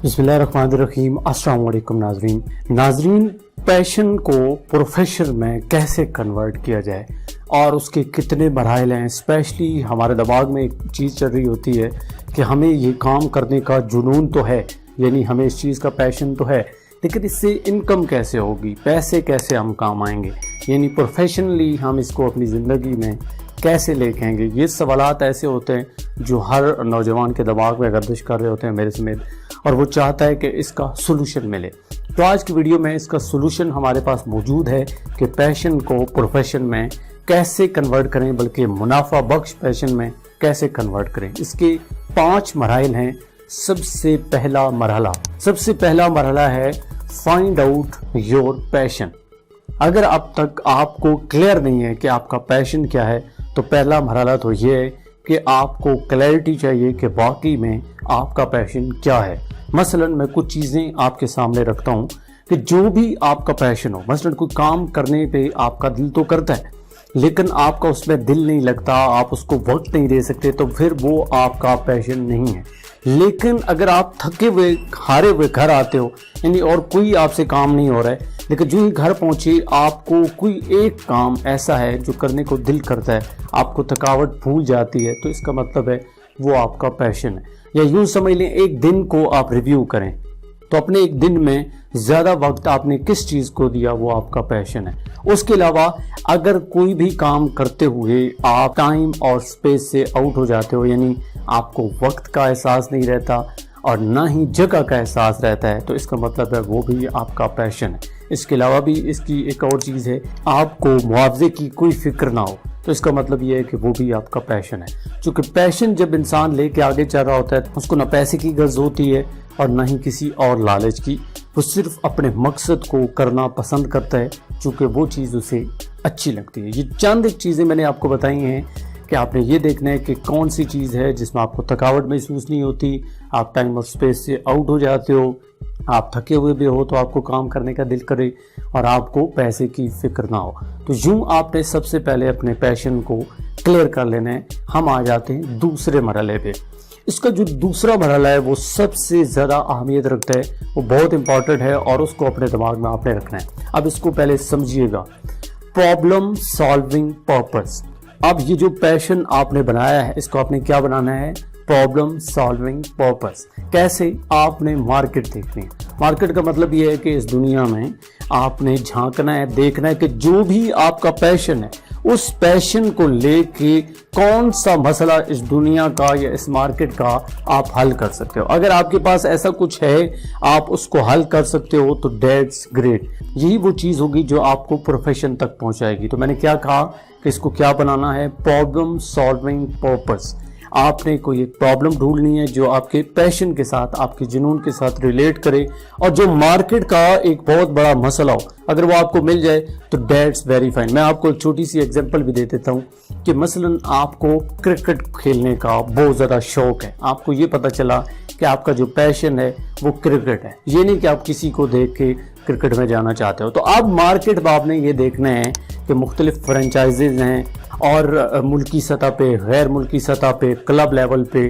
बिस्मिल्लाहिर्रहमानिर्रहीम। अस्सलाम वालेकुम नाजरीन, पैशन को प्रोफेशन में कैसे कन्वर्ट किया जाए और उसके कितने मराहल हैं। स्पेशली हमारे दिमाग में एक चीज़ चल रही होती है कि हमें ये काम करने का जुनून तो है, यानी हमें इस चीज़ का पैशन तो है, लेकिन इससे इनकम कैसे होगी, पैसे कैसे हम काम आएंगे, यानी प्रोफेशनली हम इसको अपनी ज़िंदगी में कैसे लेके आएंगे। ये सवालात ऐसे होते हैं जो हर नौजवान के दिमाग में गर्दिश कर रहे होते हैं, मेरे समेत, और वो चाहता है कि इसका सलूशन मिले। तो आज की वीडियो में इसका सलूशन हमारे पास मौजूद है कि पैशन को प्रोफेशन में कैसे कन्वर्ट करें, बल्कि मुनाफा बख्श पैशन में कैसे कन्वर्ट करें। इसके 5 मराहल हैं। सबसे पहला मरहला है फाइंड आउट योर पैशन। अगर अब तक आपको क्लियर नहीं है कि आपका पैशन क्या है, तो पहला मरहला तो ये है कि आपको क्लैरिटी चाहिए कि वाकई में आपका पैशन क्या है। मसलन मैं कुछ चीज़ें आपके सामने रखता हूँ कि जो भी आपका पैशन हो, मसलन कोई काम करने पे आपका दिल तो करता है लेकिन आपका उसमें दिल नहीं लगता, आप उसको वक्त नहीं दे सकते, तो फिर वो आपका पैशन नहीं है। लेकिन अगर आप थके हुए हारे हुए घर आते हो, यानी और कोई आपसे काम नहीं हो रहा है, लेकिन जो ही घर पहुंचे आपको कोई एक काम ऐसा है जो करने को दिल करता है, आपको थकावट भूल जाती है, तो इसका मतलब है वो आपका पैशन है। या यूं समझ लें, एक दिन को आप रिव्यू करें तो अपने एक दिन में ज़्यादा वक्त आपने किस चीज़ को दिया, वो आपका पैशन है। उसके अलावा अगर कोई भी काम करते हुए आप टाइम और स्पेस से आउट हो जाते हो, यानी आपको वक्त का एहसास नहीं रहता और ना ही जगह का एहसास रहता है, तो इसका मतलब है वो भी आपका पैशन है। इसके अलावा भी इसकी एक और चीज़ है, आपको मुआवजे की कोई फिक्र ना हो, तो इसका मतलब ये है कि वो भी आपका पैशन है। चूँकि पैशन जब इंसान लेके आगे चल रहा होता है, उसको ना पैसे की गर्ज होती है और ना ही किसी और लालच की। वो सिर्फ अपने मकसद को करना पसंद करता है चूँकि वो चीज़ उसे अच्छी लगती है। ये चंद एक चीज़ें मैंने आपको बताई हैं कि आपने ये देखना है कि कौन सी चीज़ है जिसमें आपको थकावट महसूस नहीं होती, आप टाइम और स्पेस से आउट हो जाते हो, आप थके हुए भी हो तो आपको काम करने का दिल करे और आपको पैसे की फिक्र ना हो। तो यूँ आपने सबसे पहले अपने पैशन को क्लियर कर लेना है। हम आ जाते हैं दूसरे मरहले पे। इसका जो दूसरा मरहला है वो सबसे ज़्यादा अहमियत रखता है, वो बहुत इंपॉर्टेंट है और उसको अपने दिमाग में आपने रखना है। अब इसको पहले समझिएगा, प्रॉब्लम सॉल्विंग पर्पस। अब ये जो पैशन आपने बनाया है, इसको आपने क्या बनाना है, प्रॉब्लम सॉल्विंग पर्पस। कैसे? आपने मार्केट देखनी है। मार्केट का मतलब ये है कि इस दुनिया में आपने झांकना है, देखना है कि जो भी आपका पैशन है, उस पैशन को लेके कौन सा मसला इस दुनिया का या इस मार्केट का आप हल कर सकते हो। अगर आपके पास ऐसा कुछ है, आप उसको हल कर सकते हो, तो दैट्स ग्रेट। यही वो चीज़ होगी जो आपको प्रोफेशन तक पहुंचाएगी। तो मैंने क्या कहा कि इसको क्या बनाना है, प्रॉब्लम सॉल्विंग पर्पस। आपने कोई एक प्रॉब्लम ढूंढनी है जो आपके पैशन के साथ, आपके जुनून के साथ रिलेट करे और जो मार्केट का एक बहुत बड़ा मसला हो। अगर वो आपको मिल जाए तो दैट्स वेरी फाइन। मैं आपको एक छोटी सी एग्जांपल भी दे देता हूँ कि मसलन आपको क्रिकेट खेलने का बहुत ज़्यादा शौक है, आपको ये पता चला कि आपका जो पैशन है वो क्रिकेट है। ये नहीं कि आप किसी को देख के क्रिकेट में जाना चाहते हो। तो अब मार्केट में आपने ये देखना है कि मुख्तलिफ फ्रेंचाइजीज हैं और मुल्की सतह पे, गैर मुल्की सतह पे, क्लब लेवल पे,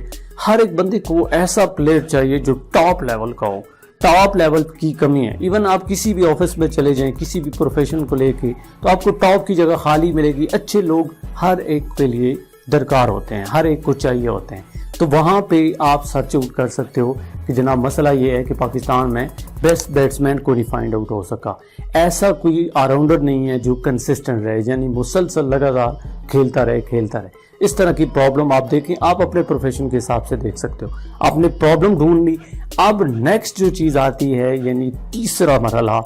हर एक बंदे को ऐसा प्लेयर चाहिए जो टॉप लेवल का हो। टॉप लेवल की कमी है। इवन आप किसी भी ऑफिस में चले जाएं, किसी भी प्रोफेशन को लेके, तो आपको टॉप की जगह खाली मिलेगी। अच्छे लोग हर एक के लिए दरकार होते हैं, हर एक को चाहिए होते हैं। तो वहाँ पे आप सर्च आउट कर सकते हो कि जनाब मसला ये है कि पाकिस्तान में बेस्ट बैट्समैन को नहीं फाइंड आउट हो सका। ऐसा कोई ऑलराउंडर नहीं है जो कंसिस्टेंट रहे, यानी मुसलसल लगातार खेलता रहे। इस तरह की प्रॉब्लम आप देखें, आप अपने प्रोफेशन के हिसाब से देख सकते हो। आपने प्रॉब्लम ढूंढ ली। अब नेक्स्ट जो चीज़ आती है, यानी तीसरा मरहला,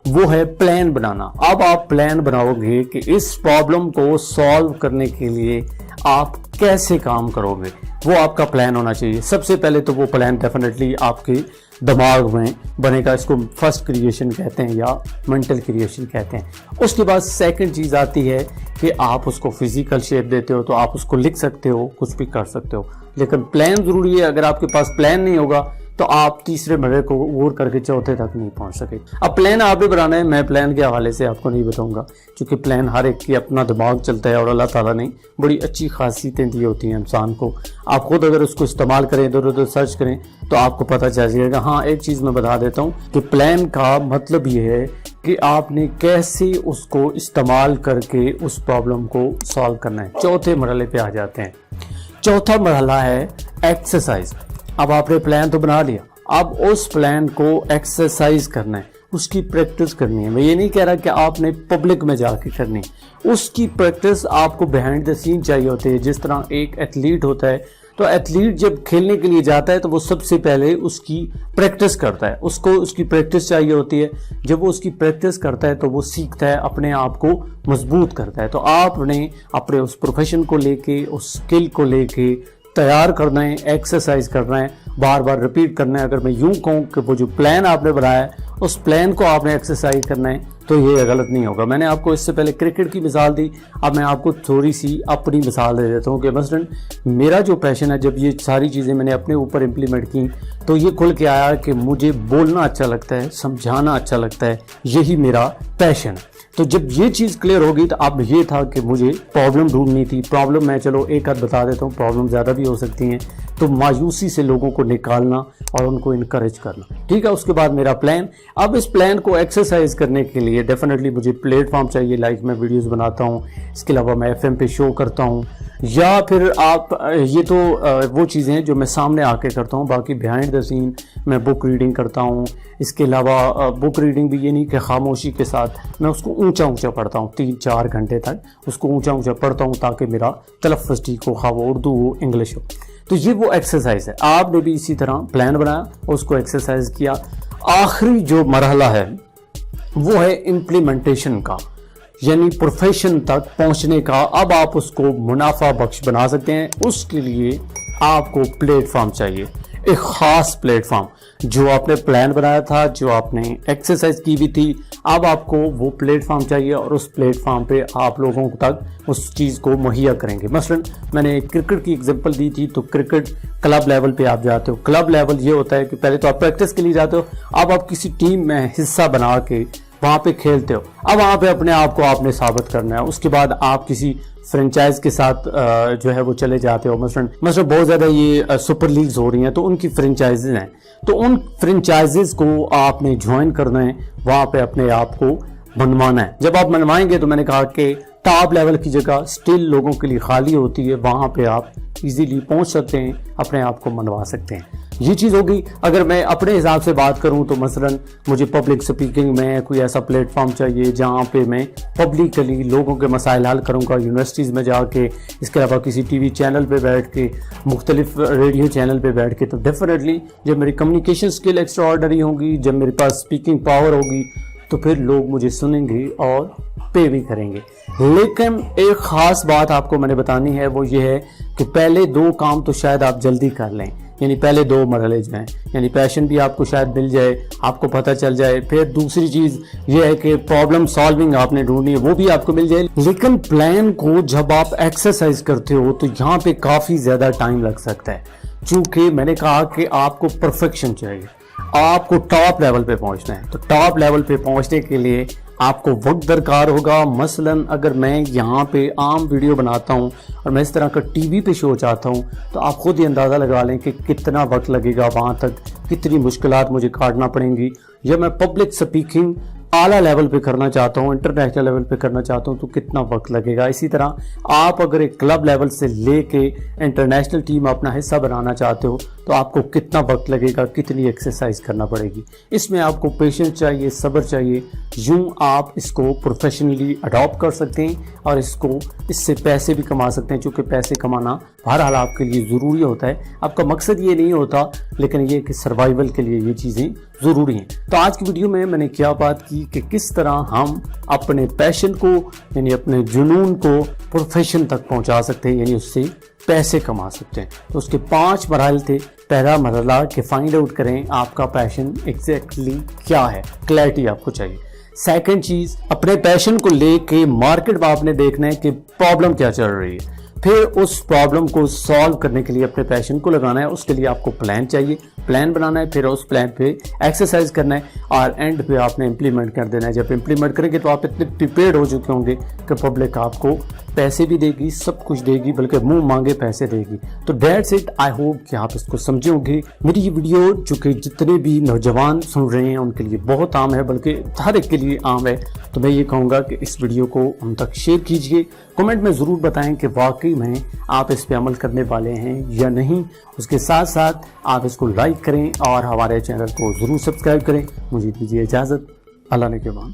वो है प्लान बनाना। अब आप प्लान बनाओगे कि इस प्रॉब्लम को सॉल्व करने के लिए आप कैसे काम करोगे, वो आपका प्लान होना चाहिए। सबसे पहले तो वो प्लान डेफिनेटली आपके दिमाग में बनेगा। इसको फर्स्ट क्रिएशन कहते हैं या मेंटल क्रिएशन कहते हैं। उसके बाद सेकंड चीज़ आती है कि आप उसको फिजिकल शेप देते हो, तो आप उसको लिख सकते हो, कुछ भी कर सकते हो, लेकिन प्लान ज़रूरी है। अगर आपके पास प्लान नहीं होगा تو آپ تیسرے مرحلے کو عبور کر کے چوتھے تک نہیں پہنچ سکے. اب پلان آپ بھی بنانا ہے, میں پلان کے حوالے سے آپ کو نہیں بتاؤں گا, کیونکہ پلان ہر ایک کی اپنا دماغ چلتا ہے, اور اللہ تعالیٰ نے بڑی اچھی خاصیتیں دی ہوتی ہیں انسان کو. آپ خود اگر اس کو استعمال کریں, ادھر ادھر سرچ کریں, تو آپ کو پتہ چل جائے گا. ہاں ایک چیز میں بتا دیتا ہوں کہ پلان کا مطلب یہ ہے کہ آپ نے کیسے اس کو استعمال کر کے اس پرابلم کو سالو کرنا ہے. چوتھے مرحلے پہ آ جاتے ہیں. چوتھا مرحلہ ہے ایکسرسائز. اب آپ نے پلان تو بنا لیا, اب اس پلان کو ایکسرسائز کرنا ہے, اس کی پریکٹس کرنی ہے. میں یہ نہیں کہہ رہا کہ آپ نے پبلک میں جا کے کرنی, اس کی پریکٹس آپ کو بیہائنڈ دا سین چاہیے ہوتی ہے. جس طرح ایک ایتھلیٹ ہوتا ہے, تو ایتھلیٹ جب کھیلنے کے لیے جاتا ہے تو وہ سب سے پہلے اس کی پریکٹس کرتا ہے, اس کو اس کی پریکٹس چاہیے ہوتی ہے. جب وہ اس کی پریکٹس کرتا ہے تو وہ سیکھتا ہے, اپنے آپ کو مضبوط کرتا ہے. تو آپ نے اپنے اس پروفیشن کو لے کے, اس سکل کو لے کے تیار کرنا ہے, ایکسرسائز کرنا ہے, بار بار ریپیٹ کرنا ہے. اگر میں یوں کہوں کہ وہ جو پلان آپ نے بنایا ہے اس پلان کو آپ نے ایکسرسائز کرنا ہے, تو یہ غلط نہیں ہوگا. میں نے آپ کو اس سے پہلے کرکٹ کی مثال دی, اب میں آپ کو تھوڑی سی اپنی مثال دے دیتا ہوں کہ مثلا میرا جو پیشن ہے, جب یہ ساری چیزیں میں نے اپنے اوپر امپلیمنٹ کی تو یہ کھل کے آیا کہ مجھے بولنا اچھا لگتا ہے, سمجھانا اچھا لگتا ہے, یہی میرا پیشن ہے. تو جب یہ چیز کلیئر ہوگی تو اب یہ تھا کہ مجھے پرابلم ڈھونڈنی تھی. پرابلم میں چلو ایک آدھ بتا دیتا ہوں, پرابلم زیادہ بھی ہو سکتی ہیں. تو مایوسی سے لوگوں کو نکالنا اور ان کو انکریج کرنا, ٹھیک ہے. اس کے بعد میرا پلان. اب اس پلان کو ایکسرسائز کرنے کے لیے ڈیفینیٹلی مجھے پلیٹ فارم چاہیے, لائک میں ویڈیوز بناتا ہوں, اس کے علاوہ میں FM پہ شو کرتا ہوں, یا پھر آپ یہ تو وہ چیزیں ہیں جو میں سامنے آ کے کرتا ہوں. باقی بیہائنڈ دا سین میں بک ریڈنگ کرتا ہوں. اس کے علاوہ بک ریڈنگ بھی یہ نہیں کہ خاموشی کے ساتھ, میں اس کو اونچا پڑھتا ہوں, 3-4 گھنٹے تک اس کو اونچا پڑھتا ہوں تاکہ میرا تلفظ ٹھیک ہو, خواہ وہ اردو ہو انگلش ہو. تو یہ وہ ایکسرسائز ہے. آپ نے بھی اسی طرح پلان بنایا, اس کو ایکسرسائز کیا. آخری جو مرحلہ ہے وہ ہے امپلیمنٹیشن کا, یعنی پروفیشن تک پہنچنے کا. اب آپ اس کو منافع بخش بنا سکتے ہیں. اس کے لیے آپ کو پلیٹ فارم چاہیے, ایک خاص پلیٹ فارم. جو آپ نے پلان بنایا تھا, جو آپ نے ایکسرسائز کی بھی تھی, اب آپ کو وہ پلیٹ فارم چاہیے, اور اس پلیٹ فارم پہ آپ لوگوں تک اس چیز کو مہیا کریں گے. مثلا میں نے کرکٹ کی ایگزامپل دی تھی, تو کرکٹ کلب لیول پہ آپ جاتے ہو. کلب لیول یہ ہوتا ہے کہ پہلے تو آپ پریکٹس کے لیے جاتے ہو, اب آپ کسی ٹیم میں حصہ بنا کے وہاں پہ کھیلتے ہو. اب وہاں پہ اپنے آپ کو آپ نے ثابت کرنا ہے. اس کے بعد آپ کسی فرنچائز کے ساتھ جو ہے وہ چلے جاتے ہو. مثلا بہت زیادہ یہ سپر لیگز ہو رہی ہیں, تو ان کی فرنچائزز ہیں, تو ان فرنچائزز کو آپ نے جوائن کرنا ہے, وہاں پہ اپنے آپ کو منوانا ہے. جب آپ منوائیں گے تو میں نے کہا کہ ٹاپ لیول کی جگہ سٹل لوگوں کے لیے خالی ہوتی ہے, وہاں پہ آپ ایزیلی پہنچ سکتے ہیں, اپنے آپ کو منوا سکتے ہیں. یہ چیز ہوگی. اگر میں اپنے حساب سے بات کروں تو مثلا مجھے پبلک سپیکنگ میں کوئی ایسا پلیٹ فارم چاہیے جہاں پہ میں پبلکلی لوگوں کے مسائل حل کروں گا, یونیورسٹیز میں جا کے, اس کے علاوہ کسی ٹی وی چینل پہ بیٹھ کے, مختلف ریڈیو چینل پہ بیٹھ کے. تو ڈیفینیٹلی جب میری کمیونیکیشن اسکل ایکسٹرا آرڈنری ہوگی, جب میرے پاس اسپیکنگ پاور ہوگی, تو پھر لوگ مجھے سنیں گے اور پے بھی کریں گے. لیکن ایک خاص بات آپ کو میں نے بتانی ہے, وہ یہ ہے کہ پہلے 2 کام تو شاید آپ جلدی کر لیں, یعنی پہلے 2 مرحلے جو ہیں, یعنی پیشن بھی آپ کو شاید مل جائے, آپ کو پتہ چل جائے. پھر دوسری چیز یہ ہے کہ پرابلم سالونگ آپ نے ڈھونڈنی ہے, وہ بھی آپ کو مل جائے. لیکن پلان کو جب آپ ایکسرسائز کرتے ہو تو یہاں پہ کافی زیادہ ٹائم لگ سکتا ہے, چونکہ میں نے کہا کہ آپ کو پرفیکشن چاہیے, آپ کو ٹاپ لیول پہ پہنچنا ہے. تو ٹاپ لیول پہ پہنچنے کے لیے آپ کو وقت درکار ہوگا. مثلا اگر میں یہاں پہ عام ویڈیو بناتا ہوں اور میں اس طرح کا ٹی وی پہ شو چاہتا ہوں, تو آپ خود ہی اندازہ لگا لیں کہ کتنا وقت لگے گا وہاں تک, کتنی مشکلات مجھے کاٹنا پڑیں گی. یا میں پبلک سپیکنگ اعلیٰ لیول پہ کرنا چاہتا ہوں, انٹرنیشنل لیول پہ کرنا چاہتا ہوں, تو کتنا وقت لگے گا. اسی طرح آپ اگر ایک کلب لیول سے لے کے انٹرنیشنل ٹیم اپنا حصہ بنانا چاہتے ہو, تو آپ کو کتنا وقت لگے گا, کتنی ایکسرسائز کرنا پڑے گی. اس میں آپ کو پیشنس چاہیے, صبر چاہیے. یوں آپ اس کو پروفیشنلی اڈاپٹ کر سکتے ہیں اور اس سے پیسے بھی کما سکتے ہیں, چونکہ پیسے کمانا بہرحال آپ کے لیے ضروری ہوتا ہے. آپ کا مقصد یہ نہیں ہوتا, لیکن یہ کہ سروائیول کے لیے یہ چیزیں ضروری ہیں. تو آج کی ویڈیو میں نے کیا بات کی کہ کس طرح ہم اپنے پیشن کو, یعنی اپنے جنون کو پروفیشن تک پہنچا سکتے ہیں, یعنی اس سے پیسے کما سکتے ہیں. تو اس کے 5 مراحل تھے. پہلا مرحلہ کہ فائنڈ آؤٹ کریں آپ کا پیشن ایگزیکٹلی کیا ہے, کلیئرٹی آپ کو چاہیے. سیکنڈ چیز, اپنے پیشن کو لے کے مارکیٹ میں آپ نے دیکھنا ہے کہ پرابلم کیا چل رہی ہے, پھر اس پرابلم کو سالو کرنے کے لیے اپنے پیشن کو لگانا ہے. اس کے لیے آپ کو پلان چاہیے. प्लान बनाना है, फिर उस प्लान पे एक्सरसाइज करना है और एंड पे आपने इम्प्लीमेंट कर देना है। जब इम्प्लीमेंट करेंगे तो आप इतने प्रिपेयर्ड हो चुके होंगे कि पब्लिक आपको पैसे भी देगी, सब कुछ देगी, बल्कि मुंह मांगे पैसे देगी। तो दैट्स इट, आई होप कि आप इसको समझे होंगे। मेरी ये वीडियो जो कि जितने भी नौजवान सुन रहे हैं उनके लिए बहुत आम है, बल्कि हर एक के लिए आम है। तो मैं ये कहूँगा कि इस वीडियो को उन तक शेयर कीजिए, कमेंट में ज़रूर बताएं कि वाकई में आप इस पे अमल करने वाले हैं या नहीं। उसके साथ साथ आप इसको लाइक करें और हमारे चैनल को ज़रूर सब्सक्राइब करें। मुझे दीजिए इजाज़त, अल्लाह ने के बाद।